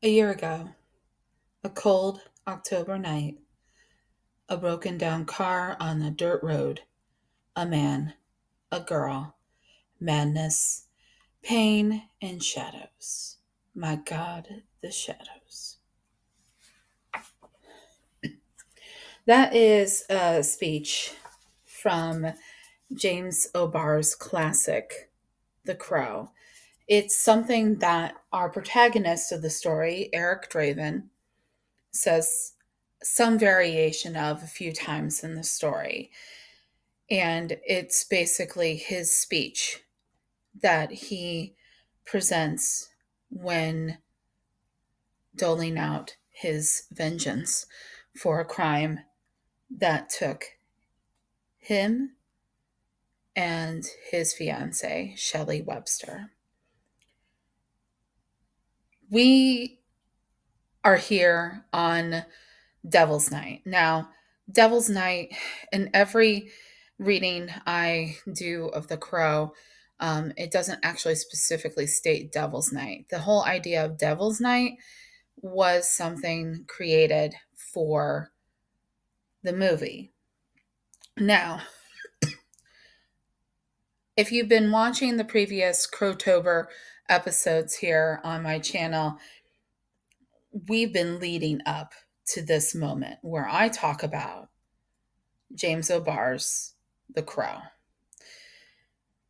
A year ago, a cold October night, a broken down car on a dirt road, a man, a girl, madness, pain, and shadows. My God, the shadows. That is a speech from James O'Barr's classic, The Crow. It's something that our protagonist of the story, Eric Draven, says some variation of a few times in the story. And it's basically his speech that he presents when doling out his vengeance for a crime that took him and his fiancee, Shelley Webster. We are here on Devil's Night. Now, Devil's Night, in every reading I do of The Crow, it doesn't actually specifically state Devil's Night. The whole idea of Devil's Night was something created for the movie. Now, if you've been watching the previous Crowtober episodes here on my channel, we've been leading up to this moment where I talk about James O'Barr's The Crow.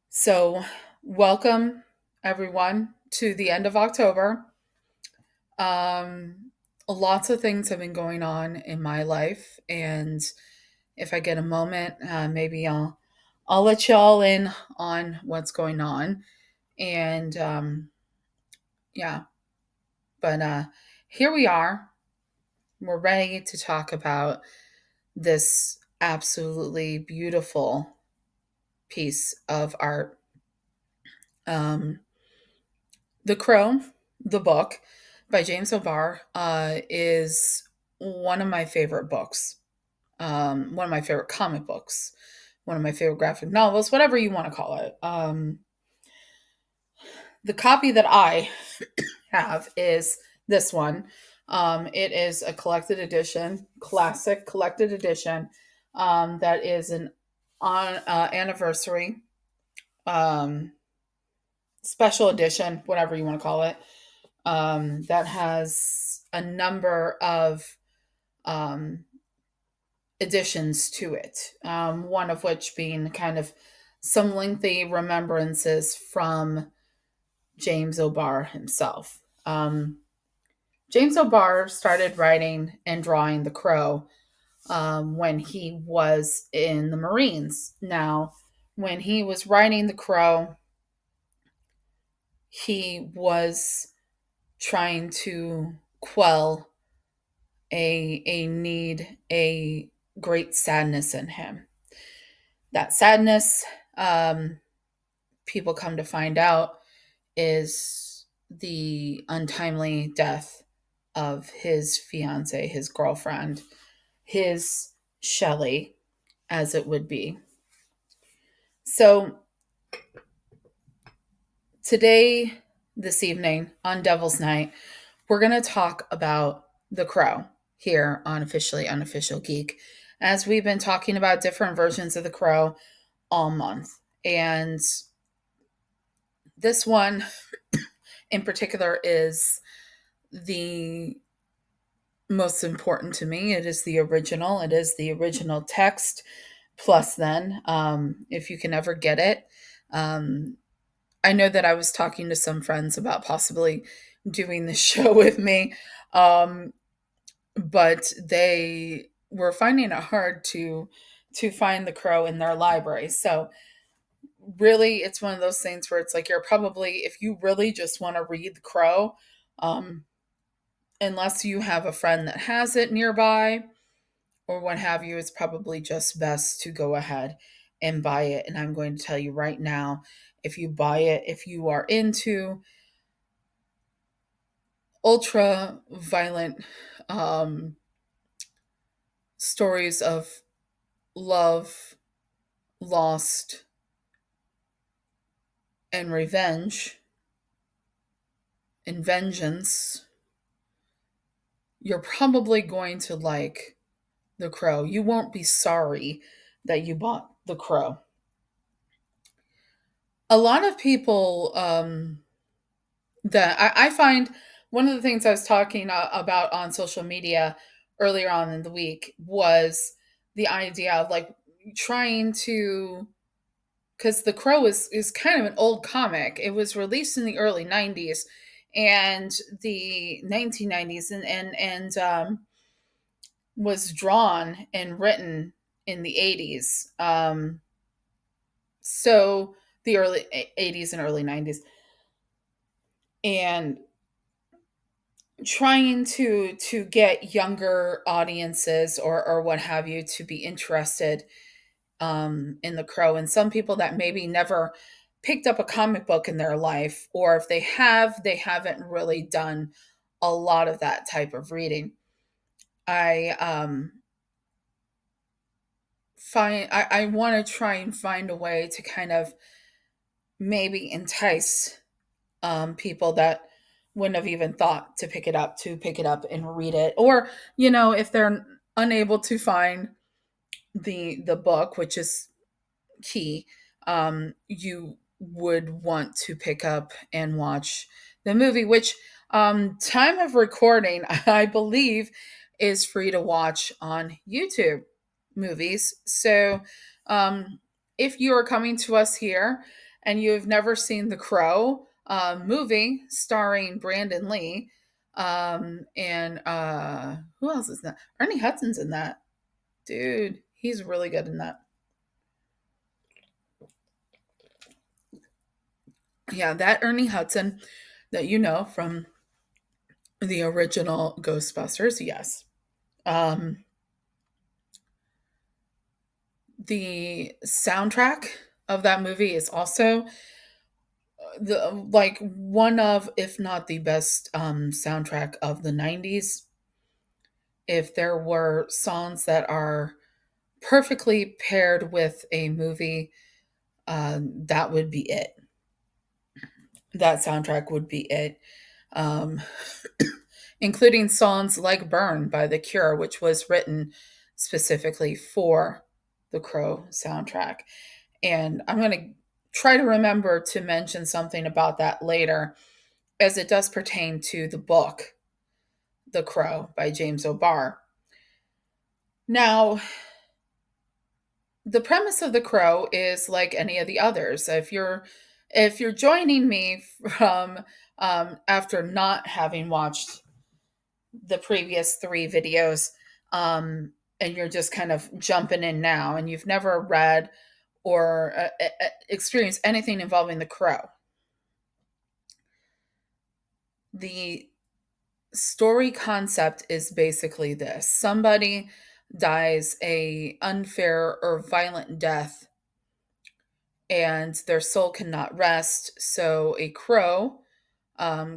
So, welcome everyone to the end of October. Lots of things have been going on in my life, and if I get a moment, maybe I'll let y'all in on what's going on. And yeah, but here we are. We're ready to talk about this absolutely beautiful piece of art. Um, The Crow, the book by James O'Barr, is one of my favorite books, one of my favorite comic books, one of my favorite graphic novels, whatever you want to call it. The copy that I have is this one. It is a collected edition, classic collected edition, that is an on anniversary um, special edition, whatever you want to call it. That has a number of um, additions to it. One of which being kind of some lengthy remembrances from James O'Barr himself. James O'Barr started writing and drawing The Crow when he was in the Marines. Now, when he was writing The Crow, he was trying to quell a need, a great sadness in him. That sadness, people come to find out, is the untimely death of his fiance, his girlfriend, his Shelley, as it would be. So today, this evening on Devil's Night, we're going to talk about The Crow here on Officially Unofficial Geek, as we've been talking about different versions of The Crow all month. And this one in particular is the most important to me. It is the original. It is the original text. Plus, then, if you can ever get it, I know that I was talking to some friends about possibly doing the show with me, um, but they were finding it hard to find The Crow in their library. So really, it's one of those things where it's like you're probably, if you really just want to read The Crow, um, unless you have a friend that has it nearby or what have you, it's probably just best to go ahead and buy it. And I'm going to tell you right now, if you buy it, if you are into ultra violent um, stories of love, lost, and revenge and vengeance, you're probably going to like The Crow. You won't be sorry that you bought The Crow. A lot of people that I find one of the things I was talking about on social media earlier on in the week was the idea of like trying to, because The Crow is kind of an old comic. It was released in the early 90s and the 1990s and was drawn and written in the 80s. So the early 80s and early 90s. And trying to get younger audiences or what have you to be interested in The Crow, and some people that maybe never picked up a comic book in their life, or if they have, they haven't really done a lot of that type of reading. I want to try and find a way to kind of maybe entice people that wouldn't have even thought to pick it up and read it, or if they're unable to find the book, which is key, you would want to pick up and watch the movie, which time of recording I believe is free to watch on YouTube movies. So if you are coming to us here and you have never seen The Crow movie starring Brandon Lee, and who else is that? Ernie Hudson's in that. Dude, he's really good in that. Yeah, that Ernie Hudson that you know from the original Ghostbusters, yes. Um, the soundtrack of that movie is also the like one of, if not the best, soundtrack of the 90s. If there were songs that are perfectly paired with a movie, that would be it. That soundtrack would be it. Um, including songs like Burn by The Cure, which was written specifically for the Crow soundtrack. And I'm going to try to remember to mention something about that later, as it does pertain to the book, The Crow by James O'Barr. Now, the premise of The Crow is like any of the others. If you're joining me from after not having watched the previous three videos, and you're just kind of jumping in now, and you've never read or experienced anything involving The Crow, the story concept is basically this: somebody dies a unfair or violent death and their soul cannot rest, so a crow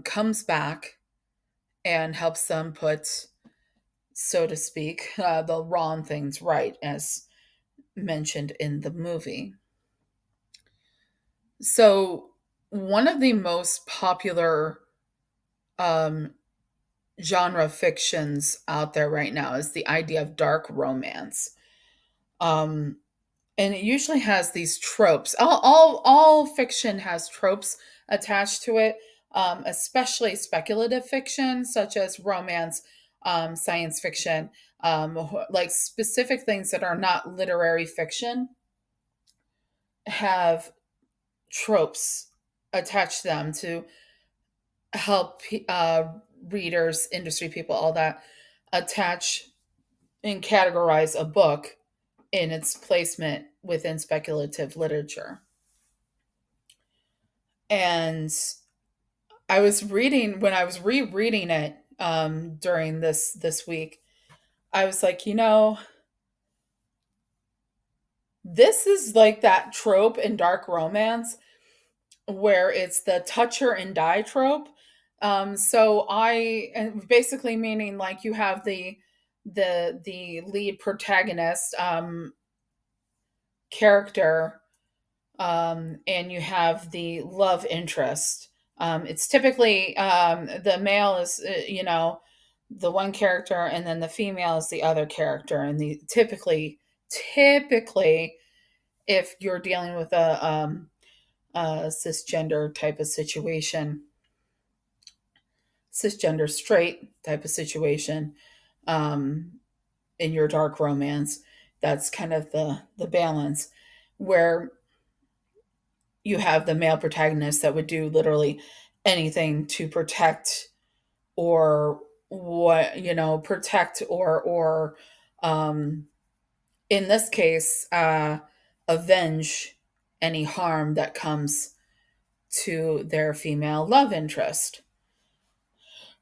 comes back and helps them put, so to speak, the wrong things right, as mentioned in the movie. So, one of the most popular um, genre fictions out there right now is the idea of dark romance. Um, and it usually has these tropes. All fiction has tropes attached to it, especially speculative fiction, such as romance, science fiction, like specific things that are not literary fiction have tropes attached to them to help readers, industry people, all that, attach and categorize a book in its placement within speculative literature. And I was reading, when I was rereading it during this week, I was like, this is like that trope in dark romance where it's the toucher and die trope. And basically meaning like you have the lead protagonist character, and you have the love interest. It's typically the male is, the one character, and then the female is the other character. And the typically, if you're dealing with a cisgender type of situation, cisgender straight type of situation, um, in your dark romance, that's kind of the balance where you have the male protagonist that would do literally anything to protect, or protect, or in this case, avenge any harm that comes to their female love interest.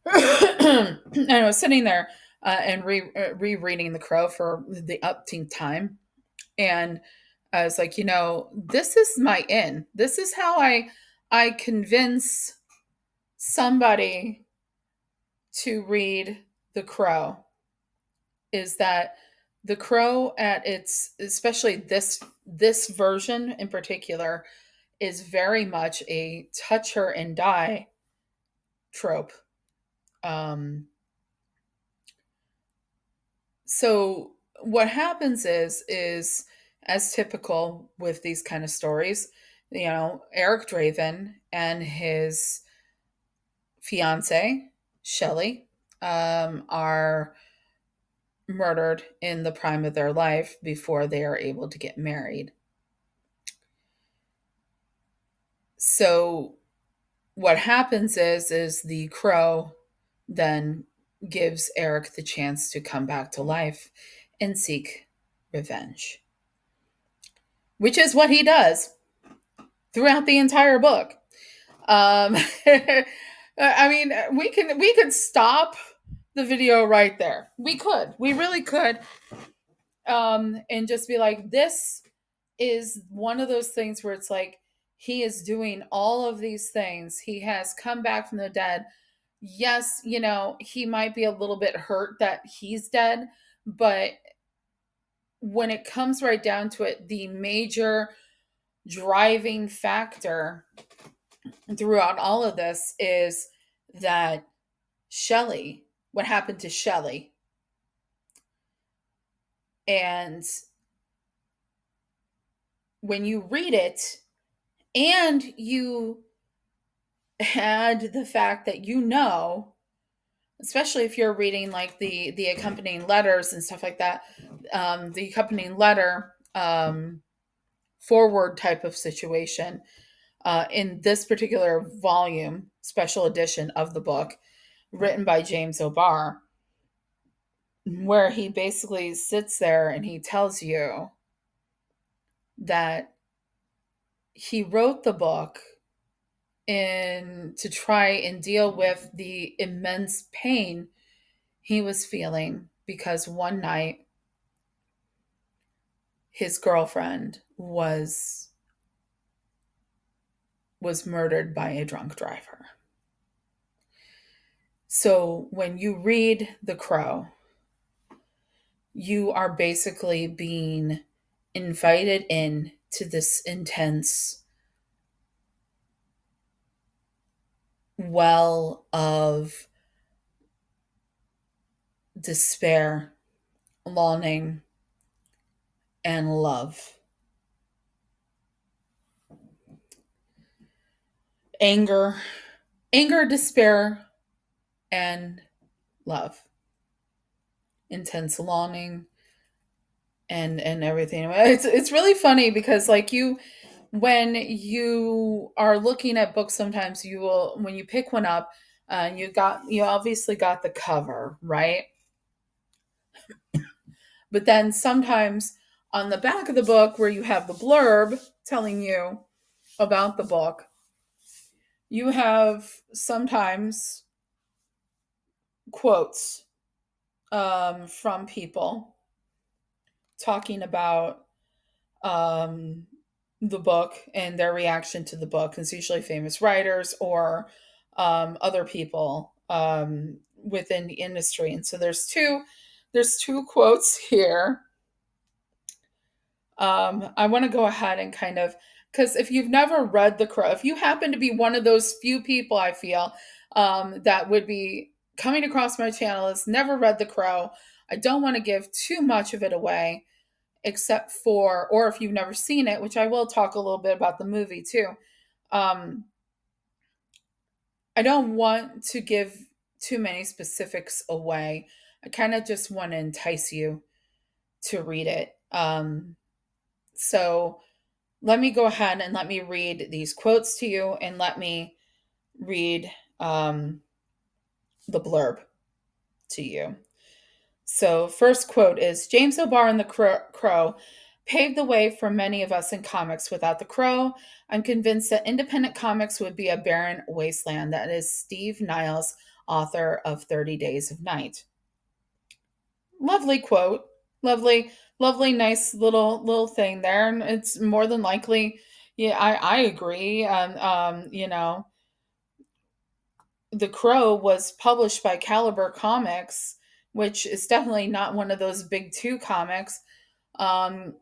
And I was sitting there and rereading The Crow for the upteenth time, and I was like, this is my in. This is how I convince somebody to read The Crow. Is that The Crow, at its, especially this version in particular, is very much a touch her and die trope. So what happens is as typical with these kind of stories, Eric Draven and his fiance Shelley are murdered in the prime of their life before they are able to get married. So what happens is the Crow then gives Eric the chance to come back to life and seek revenge, which is what he does throughout the entire book. I mean, we could stop the video right there. We really could, and just be like, this is one of those things where it's like he is doing all of these things. He has come back from the dead. Yes, he might be a little bit hurt that he's dead, but when it comes right down to it, the major driving factor throughout all of this is that Shelley, what happened to Shelley. And when you read it and you add the fact that especially if you're reading like the accompanying letters and stuff like that, the accompanying letter forward type of situation, in this particular volume, special edition of the book, written by James O'Barr, where he basically sits there and he tells you that he wrote the book to try and deal with the immense pain he was feeling because one night his girlfriend was murdered by a drunk driver. So when you read The Crow, you are basically being invited in to this intense well of despair, longing, and love. Anger, despair, and love. Intense longing and everything. It's really funny because like when you are looking at books, sometimes you will, when you pick one up, you obviously got the cover, right? But then sometimes on the back of the book where you have the blurb telling you about the book, you have sometimes quotes from people talking about the book and their reaction to the book. It's usually famous writers or other people within the industry. And so there's two quotes here. I want to go ahead and kind of, because if you've never read The Crow, if you happen to be one of those few people, I feel that would be coming across my channel has never read The Crow, I don't want to give too much of it away, except for, or if you've never seen it, which I will talk a little bit about the movie too. Um, I don't want to give too many specifics away. I kind of just want to entice you to read it. So let me go ahead and let me read these quotes to you, and let me read the blurb to you. So, first quote is James O'Barr and the Crow paved the way for many of us in comics. Without the Crow, I'm convinced that independent comics would be a barren wasteland. That is Steve Niles, author of 30 Days of Night. Lovely quote. Lovely, nice little thing there. And it's more than likely, yeah, I agree. The Crow was published by Caliber Comics, which is definitely not one of those big two comics. Um,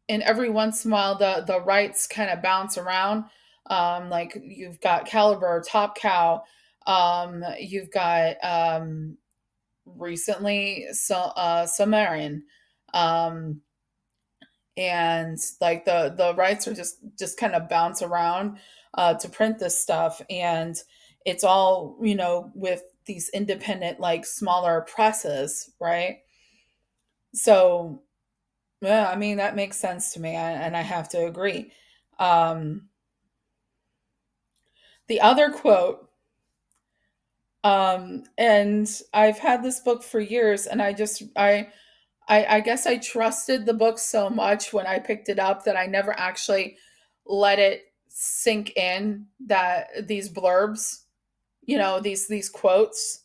and every once in a while, the rights kind of bounce around. Like you've got Caliber, Top Cow. You've got recently Sumerian. Um, and like the rights are just kind of bounce around to print this stuff, and it's all with these independent like smaller presses, right? So yeah, I mean that makes sense to me, and I have to agree. um the other quote, and I've had this book for years, and I guess I trusted the book so much when I picked it up that I never actually let it sink in, that these blurbs, these quotes,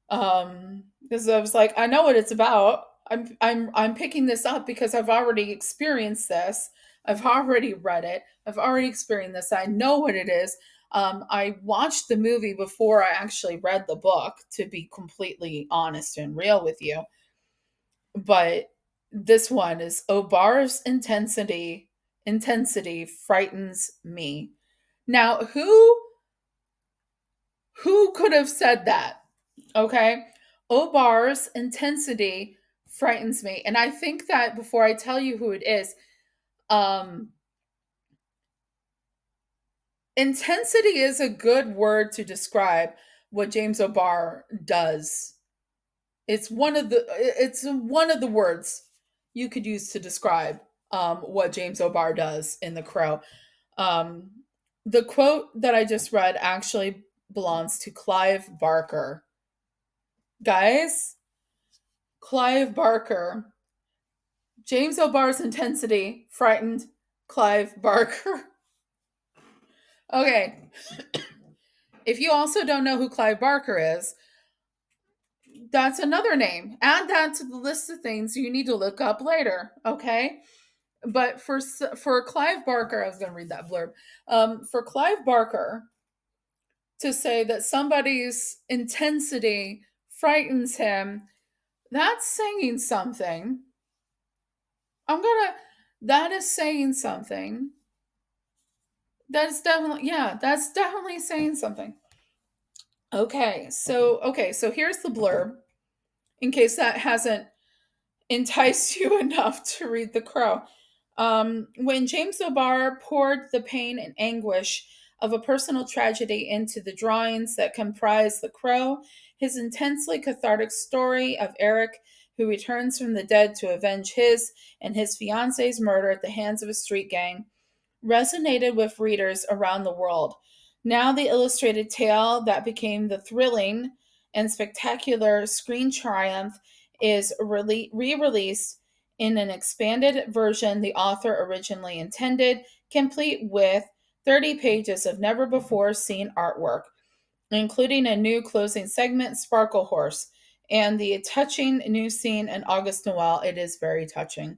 because I was like, I know what it's about. I'm picking this up because I've already experienced this. I've already read it. I've already experienced this. I know what it is. I watched the movie before I actually read the book, to be completely honest and real with you. But this one is O'Barr's intensity frightens me. Now, who could have said that? Okay. O'Barr's intensity frightens me. And I think that before I tell you who it is, um, intensity is a good word to describe what James O'Barr does. It's one of the words you could use to describe what James O'Barr does in The Crow. Um, the quote that I just read actually belongs to Clive Barker. Guys, Clive Barker. James O'Barr's intensity frightened Clive Barker. Okay. If you also don't know who Clive Barker is, that's another name. Add that to the list of things you need to look up later, okay? But for Clive Barker, I was going to read that blurb. For Clive Barker to say that somebody's intensity frightens him, that's saying something. That is saying something. That's definitely saying something. Okay, so here's the blurb, in case that hasn't enticed you enough to read The Crow. When James O'Barr poured the pain and anguish of a personal tragedy into the drawings that comprise The Crow, his intensely cathartic story of Eric, who returns from the dead to avenge his and his fiance's murder at the hands of a street gang, resonated with readers around the world. Now, the illustrated tale that became the thrilling and spectacular screen triumph is re released in an expanded version the author originally intended, complete with 30 pages of never before seen artwork, including a new closing segment, Sparkle Horse, and the touching new scene in August Noel. It is very touching.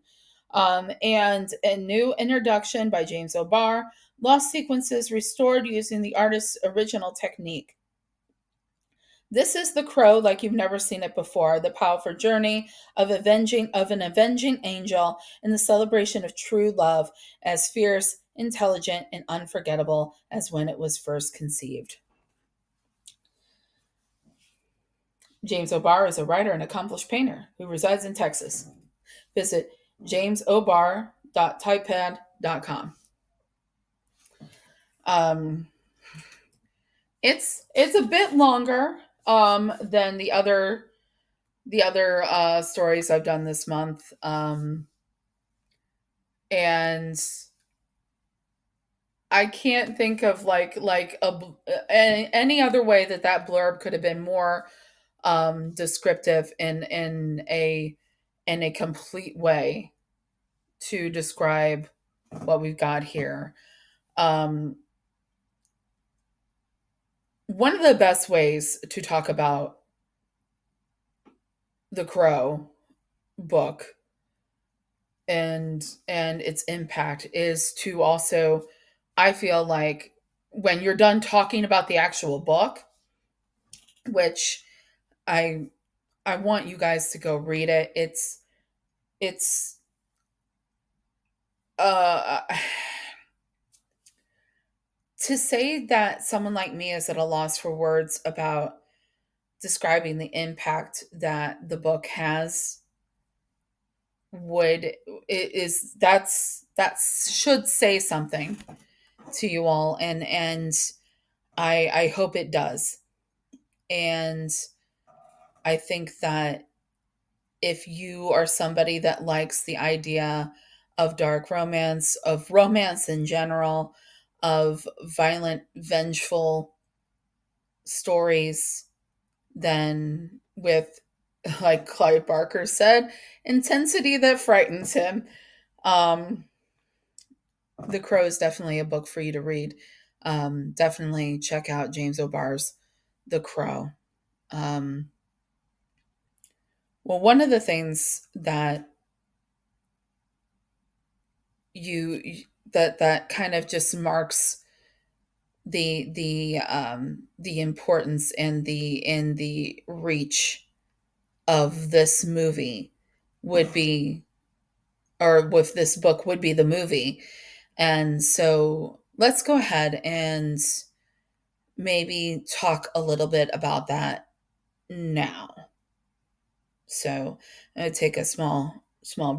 And a new introduction by James O'Barr, lost sequences restored using the artist's original technique. This is The Crow like you've never seen it before, the powerful journey of an avenging angel and the celebration of true love, as fierce, intelligent, and unforgettable as when it was first conceived. James O'Barr is a writer and accomplished painter who resides in Texas. Visit jamesobar.typepad.com. Um, it's a bit longer than the other stories I've done this month, and I can't think of any other way that that blurb could have been more descriptive in a complete way to describe what we've got here. Um, One of the best ways to talk about the Crow book and its impact is to also, I feel like, when you're done talking about the actual book, which I I want you guys to go read it. It's uh to say that someone like me is at a loss for words about describing the impact that the book has would it is that should say something to you all, and I hope it does. And I think that if you are somebody that likes the idea of dark romance, of romance in general, of violent, vengeful stories, then with, like Clive Barker said, intensity that frightens him, um, The Crow is definitely a book for you to read. Definitely check out James O'Barr's The Crow. Um, well, one of the things that you that kind of just marks the importance and the reach of this movie would be, or with this book would be, the movie. And so let's go ahead and maybe talk a little bit about that now. So I'm going to take a small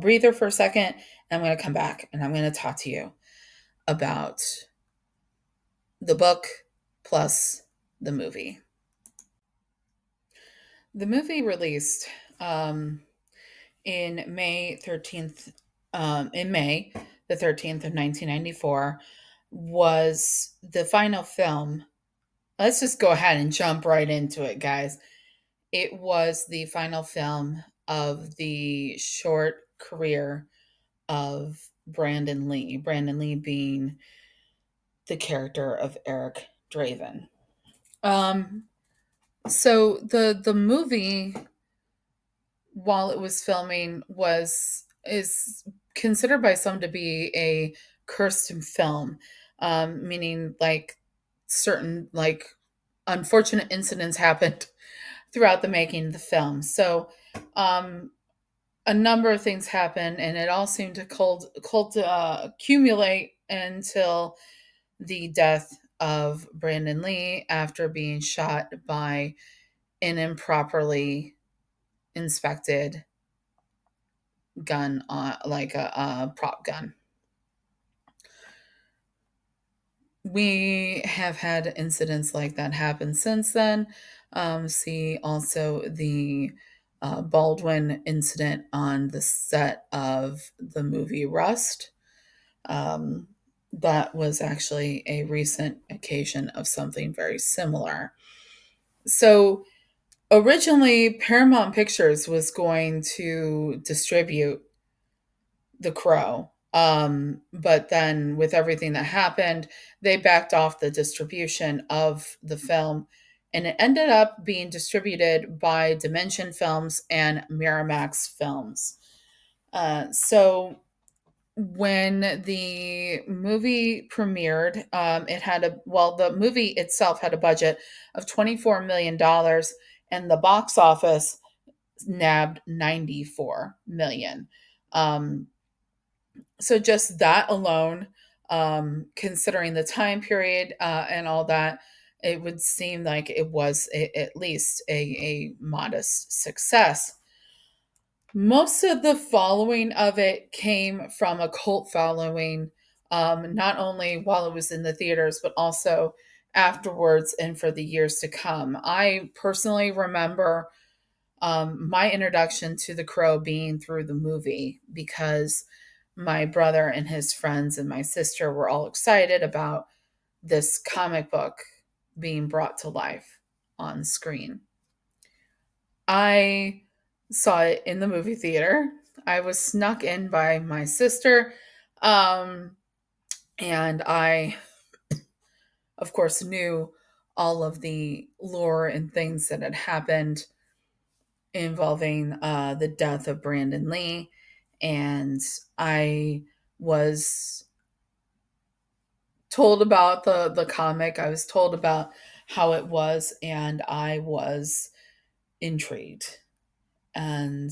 breather for a second, and I'm going to come back and I'm going to talk to you about the book plus the movie. The movie released um, in May 13th, in May the 13th of 1994, was the final film. Let's just go ahead and jump right into it, guys. It was the final film of the short career of Brandon Lee. Brandon Lee being the character of Eric Draven. Um, so the movie, while it was filming, was is considered by some to be a cursed film, meaning like certain like unfortunate incidents happened throughout the making of the film. So um, a number of things happened, and it all seemed to accumulate until the death of Brandon Lee after being shot by an improperly inspected gun, like a prop gun. We have had incidents like that happen since then. See also the Baldwin incident on the set of the movie Rust. Um, that was actually a recent occasion of something very similar. So originally, Paramount Pictures was going to distribute The Crow. But then, with everything that happened, they backed off the distribution of the film, and it ended up being distributed by Dimension Films and Miramax Films. So when the movie premiered, the movie itself had a budget of $24 million, and the box office nabbed 94 million. So just that alone, considering the time period and all that, it would seem like it was at least a modest success. Most of the following of it came from a cult following, not only while it was in the theaters, but also afterwards and for the years to come. I personally remember my introduction to The Crow being through the movie because my brother and his friends and my sister were all excited about this comic book being brought to life on screen. I saw it in the movie theater. I was snuck in by my sister. Um, and I, of course, knew all of the lore and things that had happened involving the death of Brandon Lee. And I was told about the comic. I was told about how it was, and I was intrigued. And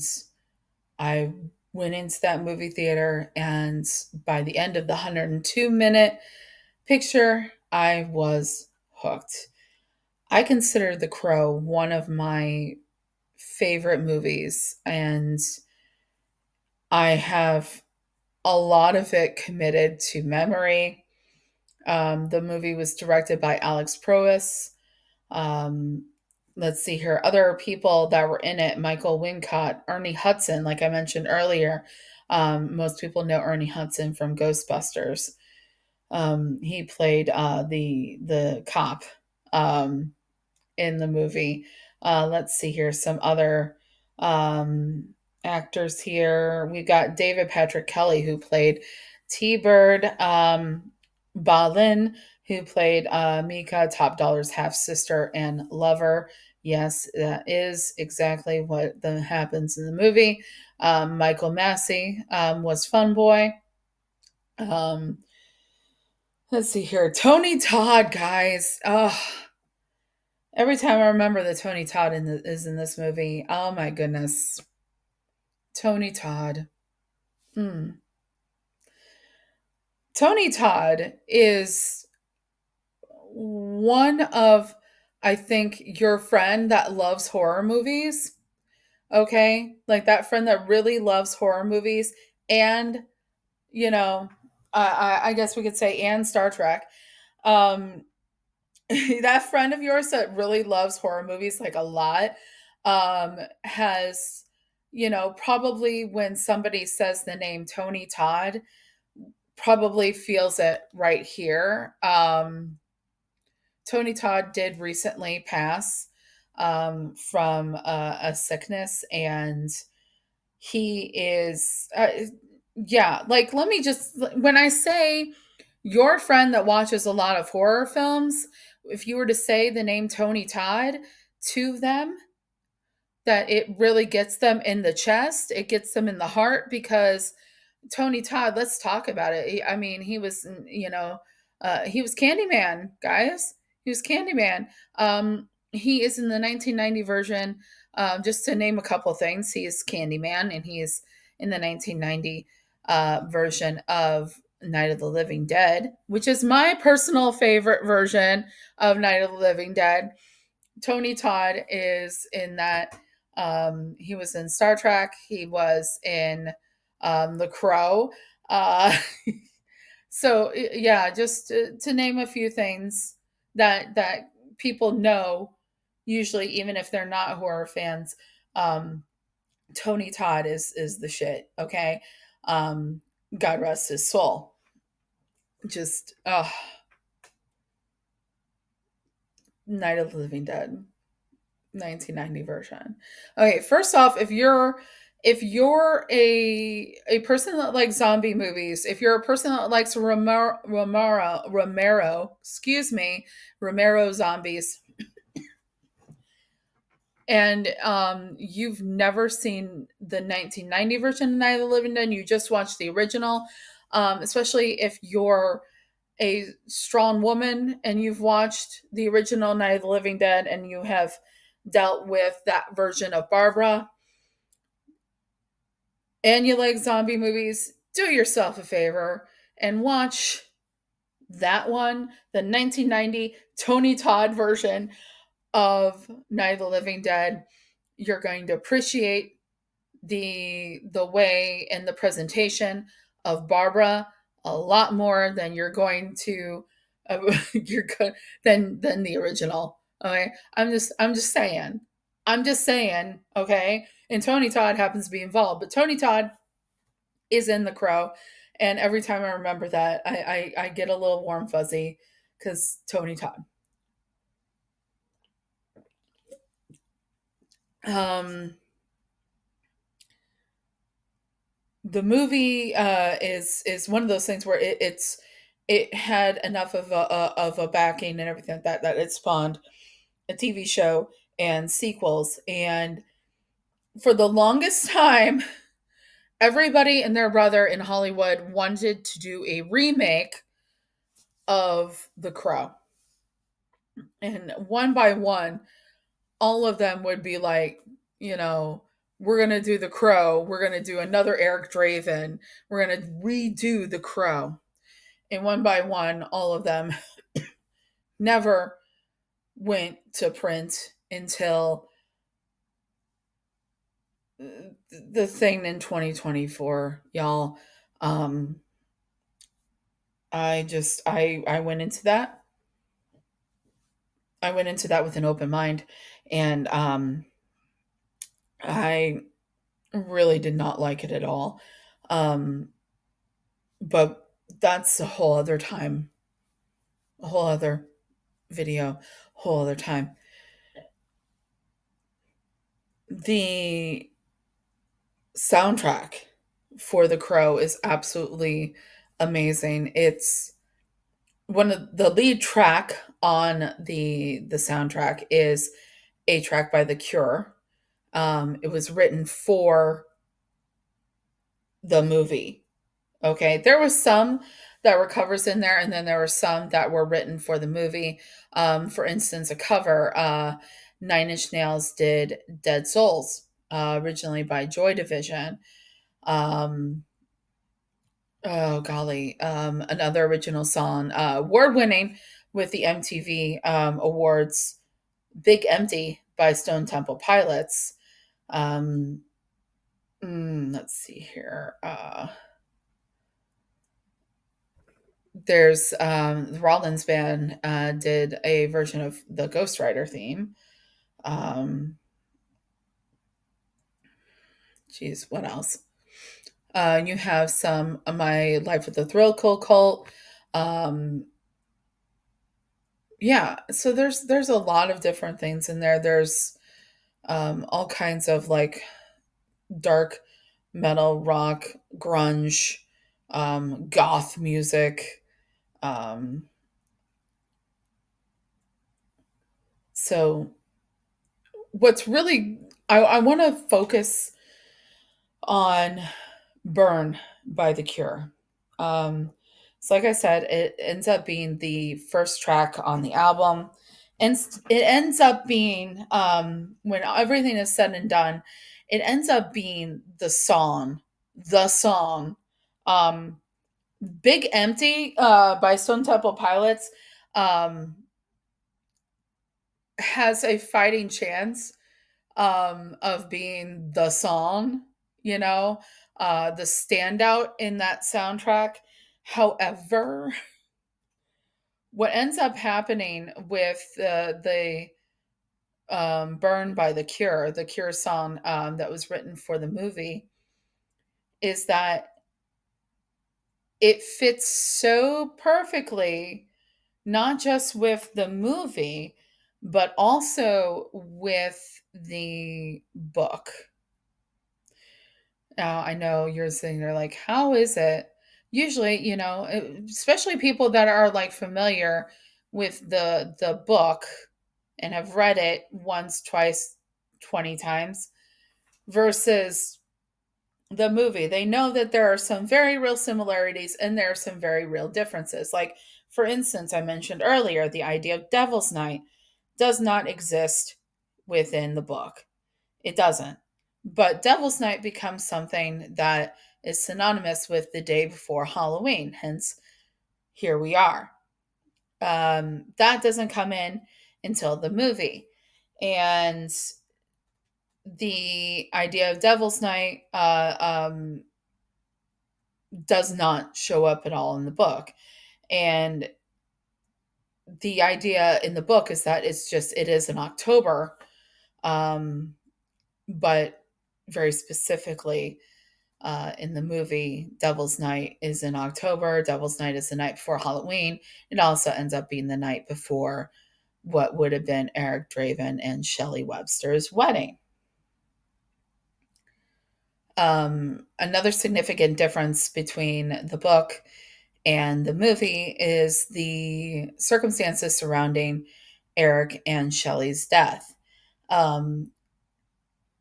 I went into that movie theater, and by the end of the 102-minute picture, I was hooked. I consider The Crow one of my favorite movies, and I have a lot of it committed to memory. The movie was directed by Alex Proyas. Um, let's see here. Other people that were in it: Michael Wincott, Ernie Hudson, like I mentioned earlier. Most people know Ernie Hudson from Ghostbusters. He played the cop in the movie. Let's see here. Some other um, actors here. We've got David Patrick Kelly, who played T Bird. Balin, who played Mika, Top Dollar's half sister and lover. Yes, that is exactly what happens in the movie. Michael Massey was Fun Boy. Um, let's see here. Tony Todd, guys. Oh, every time I remember that Tony Todd is in this movie. Oh my goodness. Tony Todd. Mm. Tony Todd is one of, I think, your friend that loves horror movies. Okay? Like that friend that really loves horror movies and, you know, I guess we could say, and Star Trek. Um, that friend of yours that really loves horror movies like a lot has, probably when somebody says the name Tony Todd, probably feels it right here. Tony Todd did recently pass from a sickness, and he is, yeah, like, let me just, when I say your friend that watches a lot of horror films, if you were to say the name Tony Todd to them, that it really gets them in the chest, it gets them in the heart, because Tony Todd, let's talk about it. I mean, he was, he was Candyman, guys. He was Candyman. He is in the 1990 version. Just to name a couple things, he is Candyman, and he is in the 1990 version of Night of the Living Dead, which is my personal favorite version of Night of the Living Dead. Tony Todd is in that. He was in Star Trek. He was in The Crow. Uh, so yeah, just to name a few things that people know, usually even if they're not horror fans. Tony Todd is the shit. Okay, God rest his soul. Just Night of the Living Dead. 1990 version. Okay, first off, if you're a person that likes zombie movies, if you're a person that likes Romero, excuse me, Romero zombies, and you've never seen the 1990 version of Night of the Living Dead, you just watched the original, especially if you're a strong woman and you've watched the original Night of the Living Dead and you have dealt with that version of Barbara and you like zombie movies, do yourself a favor and watch That one, the 1990 Tony Todd version of Night of the Living Dead, you're going to appreciate the way and the presentation of Barbara a lot more than you're going to you're good than the original. Okay, I'm just saying. I'm just saying. Okay, and Tony Todd happens to be involved, but Tony Todd is in The Crow, and every time I remember that, I get a little warm fuzzy because Tony Todd. Um, the movie is one of those things where it had enough of a backing and everything like that it spawned a TV show and sequels. And for the longest time, everybody and their brother in Hollywood wanted to do a remake of The Crow. And one by one, all of them would be like, you know, we're going to do The Crow. We're going to do another Eric Draven. We're going to redo The Crow. And one by one, all of them never went to print until the thing in 2024, y'all. Um, I went into that. I went into that with an open mind, and I really did not like it at all. Um, but that's a whole other time, a whole other video, whole other time. The soundtrack for The Crow is absolutely amazing. It's one of the lead track on the soundtrack is a track by The Cure. It was written for the movie. Okay, there was some that were covers in there, and then there were some that were written for the movie. For instance, a cover, Nine Inch Nails did "Dead Souls," originally by Joy Division. Um, oh golly, another original song, award winning with the MTV Awards, "Big Empty" by Stone Temple Pilots. Um, let's see here. There's the Rollins band did a version of the Ghost Rider theme. Um, geez, what else? You have some of My Life with the Thrill Cult. Um, yeah, so there's a lot of different things in there. There's all kinds of like dark metal, rock, grunge, goth music. Um, so what's really I want to focus on Burn by The Cure. Um, so, like I said, it ends up being the first track on the album. And it ends up being, when everything is said and done, it ends up being the song. Um, Big Empty by Stone Temple Pilots um, has a fighting chance of being the song, you know, the standout in that soundtrack. However, what ends up happening with the Burn by the Cure song that was written for the movie, is that it fits so perfectly, not just with the movie, but also with the book. Now, I know you're sitting there like, how is it? Usually, especially people that are like familiar with the book and have read it once, twice, 20 times versus the movie. They know that there are some very real similarities and there are some very real differences. Like, for instance, I mentioned earlier, the idea of Devil's Night does not exist within the book. It doesn't. But Devil's Night becomes something that is synonymous with the day before Halloween. Hence, here we are. That doesn't come in until the movie. And the idea of Devil's Night does not show up at all in the book. And the idea in the book is that it is in October, um, but very specifically in the movie, Devil's Night is in October. Devil's Night is the night before Halloween. It also ends up being the night before what would have been Eric Draven and Shelley Webster's wedding. Another significant difference between the book and the movie is the circumstances surrounding Eric and Shelley's death. Um,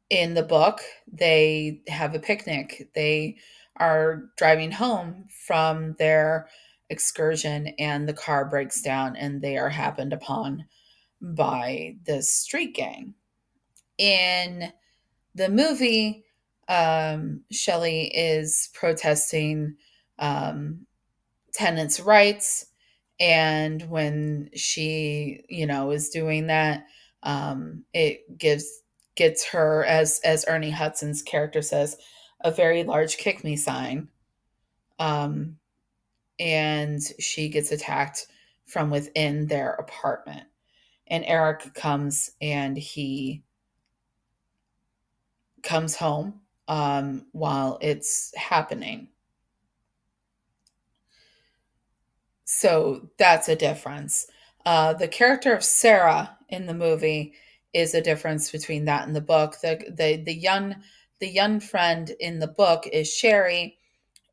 in the book, they have a picnic. They are driving home from their excursion, and the car breaks down, and they are happened upon by this street gang. In the movie, Shelley is protesting um, tenants' rights, and when she, is doing that, it gets her, as Ernie Hudson's character says, a very large kick me sign, um, and she gets attacked from within their apartment. And Eric comes, and he comes home while it's happening. So that's a difference. The character of Sarah in the movie is a difference between that and the book. The young friend in the book is Sherry,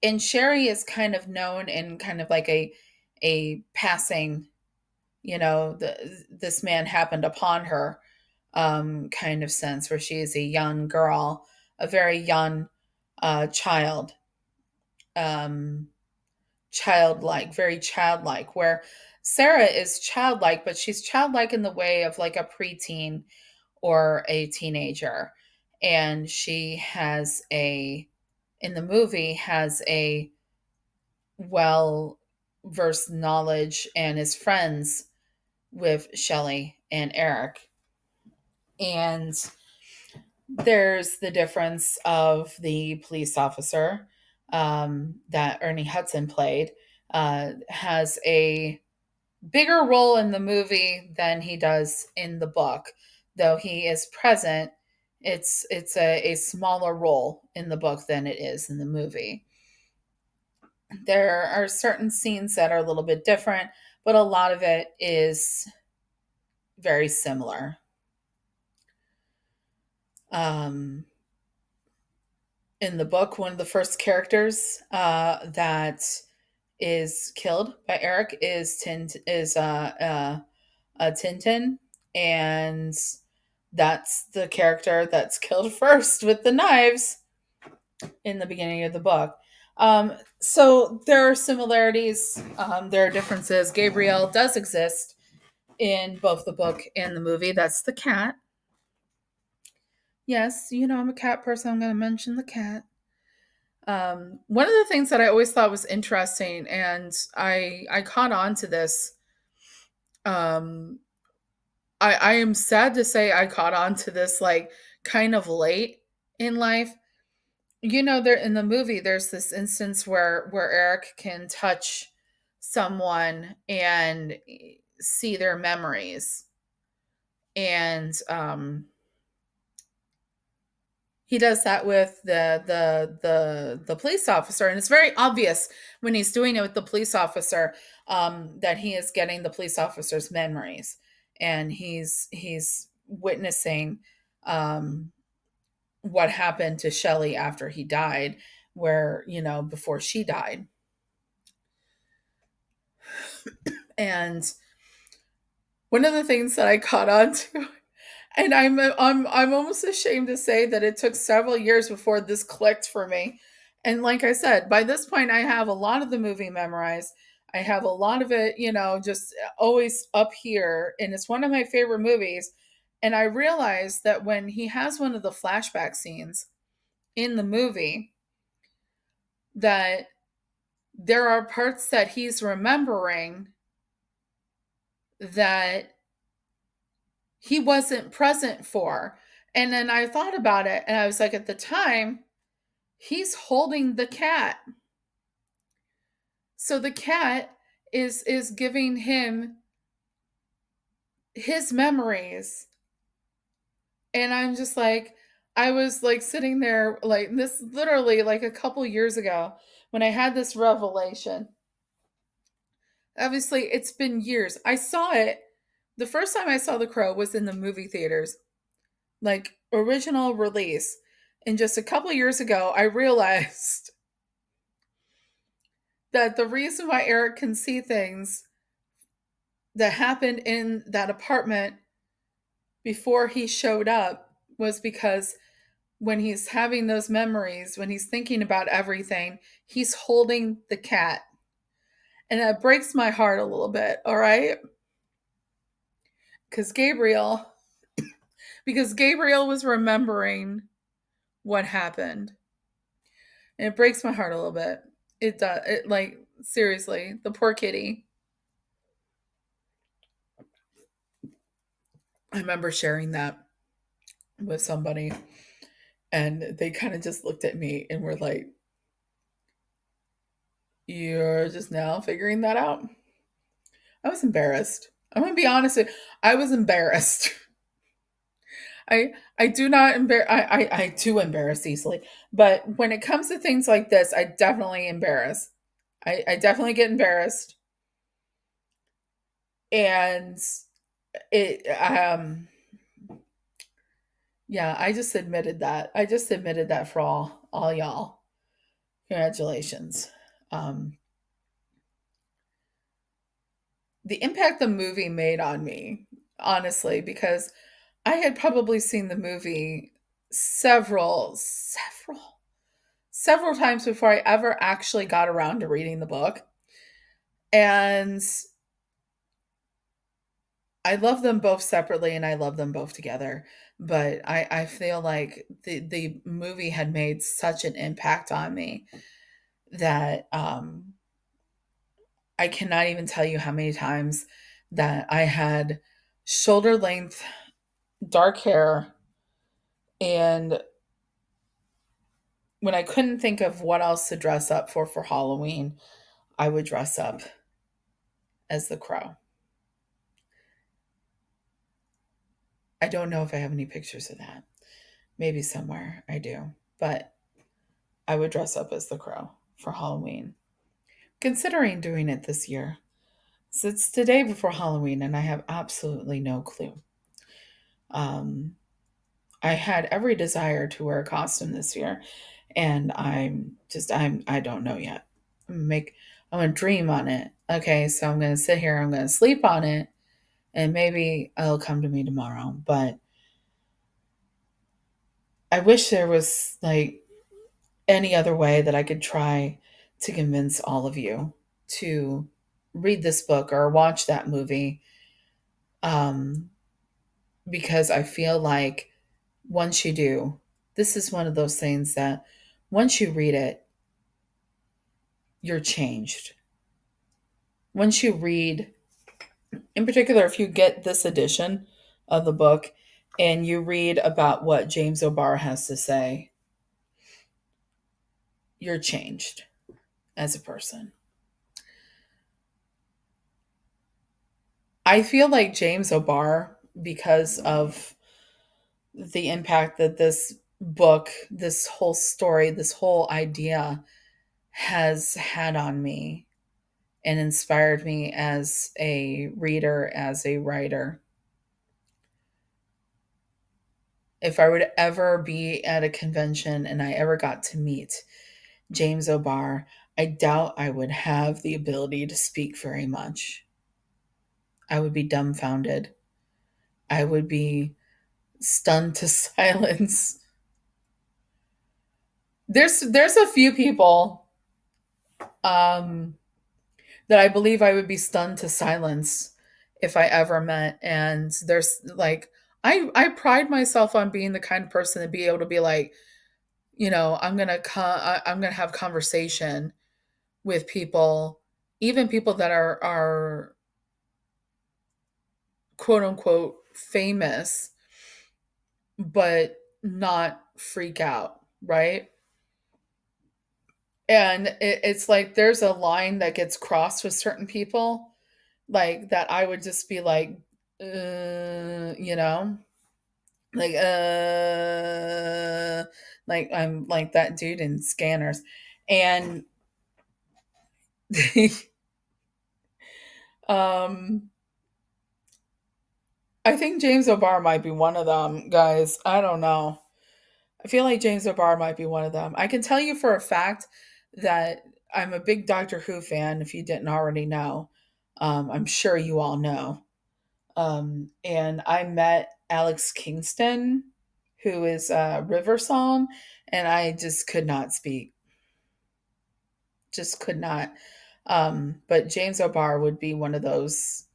and Sherry is kind of known in kind of like a passing, this man happened upon her kind of sense, where she is a young girl, a very young child. Um, Childlike, very childlike, where Sarah is childlike, but she's childlike in the way of like a preteen or a teenager. And she in the movie, has a well versed knowledge and is friends with Shelley and Eric. And there's the difference of the police officer that Ernie Hudson played, has a bigger role in the movie than he does in the book. Though he is present, it's a smaller role in the book than it is in the movie. There are certain scenes that are a little bit different, but a lot of it is very similar. Um, in the book, one of the first characters that is killed by Eric is Tintin, and that's the character that's killed first with the knives in the beginning of the book. So there are similarities, there are differences. Gabrielle does exist in both the book and the movie. That's the cat. Yes, I'm a cat person. I'm going to mention the cat. One of the things that I always thought was interesting, and I caught on to this. Um, I am sad to say I caught on to this like kind of late in life. There in the movie, there's this instance where Eric can touch someone and see their memories, and he does that with the police officer, and it's very obvious when he's doing it with the police officer that he is getting the police officer's memories, and he's witnessing what happened to Shelley after he died, where before she died. And one of the things that I caught on to, and I'm almost ashamed to say that it took several years before this clicked for me. And like I said, by this point, I have a lot of the movie memorized. I have a lot of it, just always up here, and it's one of my favorite movies. And I realized that when he has one of the flashback scenes in the movie, that there are parts that he's remembering that he wasn't present for. And then I thought about it and I was like, at the time, he's holding the cat. So the cat is giving him his memories. And I'm just like, I was like sitting there, like, this literally like a couple years ago when I had this revelation. Obviously, it's been years. I saw it. The first time I saw The Crow was in the movie theaters, like original release. And just a couple years ago, I realized that the reason why Eric can see things that happened in that apartment before he showed up was because when he's having those memories, when he's thinking about everything, he's holding the cat. And that breaks my heart a little bit, all right? Because Gabriel, because Gabriel was remembering what happened. And it breaks my heart a little bit. It does. It, like, seriously, the poor kitty. I remember sharing that with somebody, and they kind of just looked at me and were like, "You're just now figuring that out?" I was embarrassed. I'm gonna be honest with you. I was embarrassed. I do not I do embarrass easily. But when it comes to things like this, I definitely embarrass. I definitely get embarrassed. And it yeah, I just admitted that. I just admitted that for all y'all. Congratulations. Um the impact the movie made on me, honestly, because I had probably seen the movie several times before I ever actually got around to reading the book. And I love them both separately and I love them both together. But I feel like the movie had made such an impact on me that I cannot even tell you how many times that I had shoulder length dark hair, and when I couldn't think of what else to dress up for Halloween, I would dress up as the Crow. I don't know if I have any pictures of that. Maybe somewhere I do. But I would dress up as the Crow for Halloween. Considering doing it this year. So it's the day before Halloween and I have absolutely no clue. Um, I had every desire to wear a costume this year, and I don't know yet. I'm gonna dream on it. Okay, so I'm gonna sit here, I'm gonna sleep on it, and maybe it'll come to me tomorrow. But I wish there was like any other way that I could try to convince all of you to read this book or watch that movie. Um, because I feel like once you do, this is one of those things that once you read it, you're changed. Once you read, in particular, if you get this edition of the book and you read about what James O'Barr has to say, you're changed as a person. I feel like James O'Barr, because of the impact that this book, this whole story, this whole idea has had on me and inspired me as a reader, as a writer. If I would ever be at a convention and I ever got to meet James O'Barr, I doubt I would have the ability to speak very much. I would be dumbfounded. I would be stunned to silence. There's a few people um, that I believe I would be stunned to silence if I ever met. And there's like I pride myself on being the kind of person to be able to be like, I'm gonna have conversation with people, even people that are quote unquote famous, but not freak out, right? And it's like there's a line that gets crossed with certain people, like that I would just be like, you know, like, like I'm like that dude in Scanners. And um, I think James O'Barr might be one of them, guys. I don't know. I feel like James O'Barr might be one of them. I can tell you for a fact that I'm a big Doctor Who fan, if you didn't already know. I'm sure you all know. And I met Alex Kingston, who is River Song, and I just could not speak. Just could not. But James O'Barr would be one of those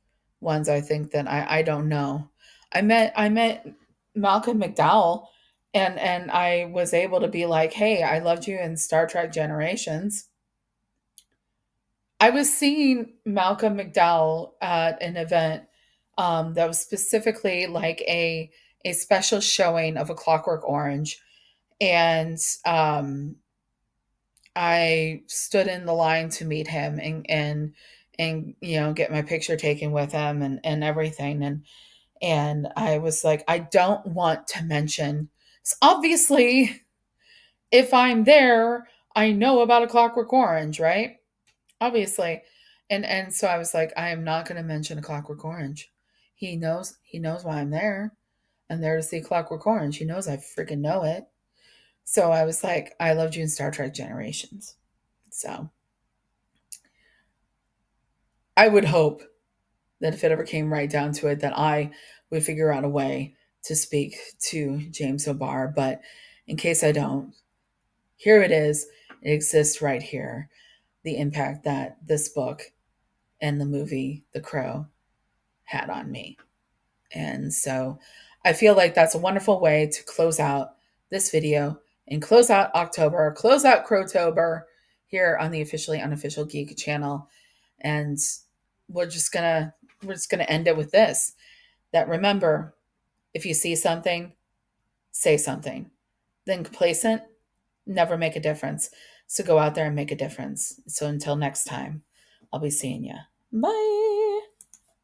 ones I think that I don't know. I met Malcolm McDowell, and I was able to be like, hey, I loved you in Star Trek Generations. I was seeing Malcolm McDowell at an event that was specifically like a special showing of A Clockwork Orange, and I stood in the line to meet him and you know get my picture taken with him and everything and I was like I don't want to mention, so obviously if I'm there I know about A Clockwork Orange, right? Obviously. And so I was like I am not going to mention A Clockwork Orange. He knows why I'm there. I'm there to see Clockwork Orange. He knows I freaking know it. So I was like I loved you in Star Trek Generations. So I would hope that if it ever came right down to it, that I would figure out a way to speak to James O'Barr. But in case I don't, here it is. It exists right here. The impact that this book and the movie The Crow had on me. And so I feel like that's a wonderful way to close out this video and close out October, close out Crowtober here on the Officially Unofficial Geek channel. And we're just gonna we're just gonna end it with this. That remember, if you see something, say something. Then complacent, never make a difference. So go out there and make a difference. So until next time, I'll be seeing you. Bye.